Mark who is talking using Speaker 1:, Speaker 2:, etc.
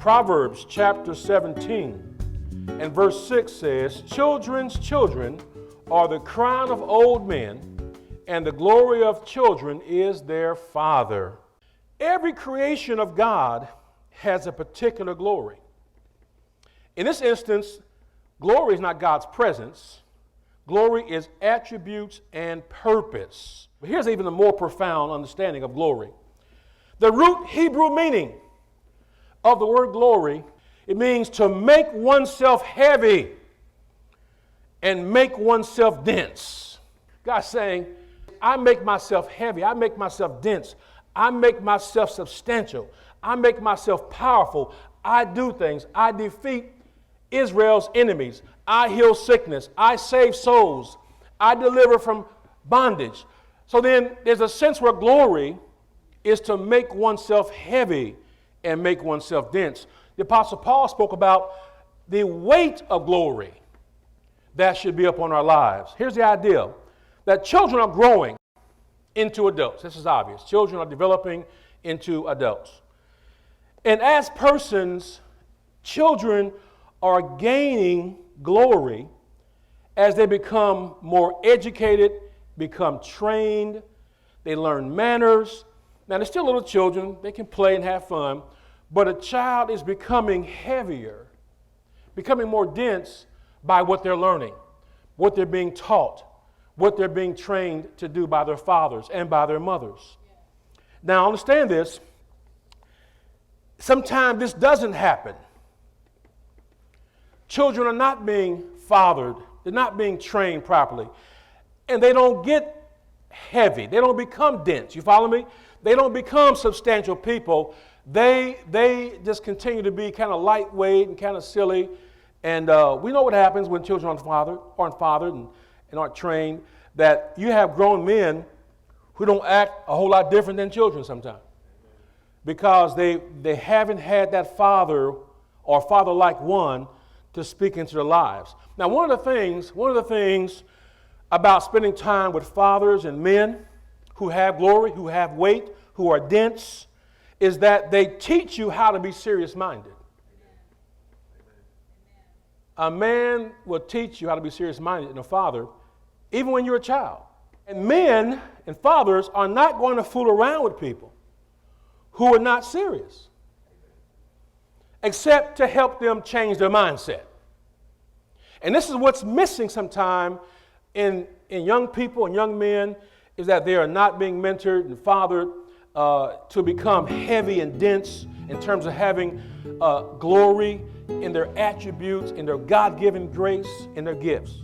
Speaker 1: Proverbs chapter 17 and verse 6 says, "Children's children are the crown of old men, and the glory of children is their father." Every creation of God has a particular glory. In this instance, glory is not God's presence. Glory is attributes and purpose. But here's even a more profound understanding of glory. The root Hebrew meaning of the word glory, it means to make oneself heavy and make oneself dense. God's saying, I make myself heavy, I make myself dense, I make myself substantial, I make myself powerful, I do things, I defeat Israel's enemies, I heal sickness, I save souls, I deliver from bondage. So then there's a sense where glory is to make oneself heavy and make oneself dense. The Apostle Paul spoke about the weight of glory that should be upon our lives. Here's the idea, that children are growing into adults. This is obvious. Children are developing into adults. And as persons, children are gaining glory as they become more educated, become trained, they learn manners. Now, they're still little children. They can play and have fun. But a child is becoming heavier, becoming more dense by what they're learning, what they're being taught, what they're being trained to do by their fathers and by their mothers. Now, understand this. Sometimes this doesn't happen. Children are not being fathered. They're not being trained properly. And they don't get heavy. They don't become dense. You follow me? They don't become substantial people. They just continue to be kind of lightweight and kind of silly. And we know what happens when children aren't fathered and aren't trained, that you have grown men who don't act a whole lot different than children sometimes. Because they haven't had that father or father-like one to speak into their lives. Now, one of the things about spending time with fathers and men who have glory, who have weight, who are dense, is that they teach you how to be serious-minded. A man will teach you how to be serious-minded in a father, even when you're a child. And men and fathers are not going to fool around with people who are not serious, except to help them change their mindset. And this is what's missing sometimes in young people and young men, is that they are not being mentored and fathered to become heavy and dense in terms of having glory in their attributes, in their God-given grace, in their gifts.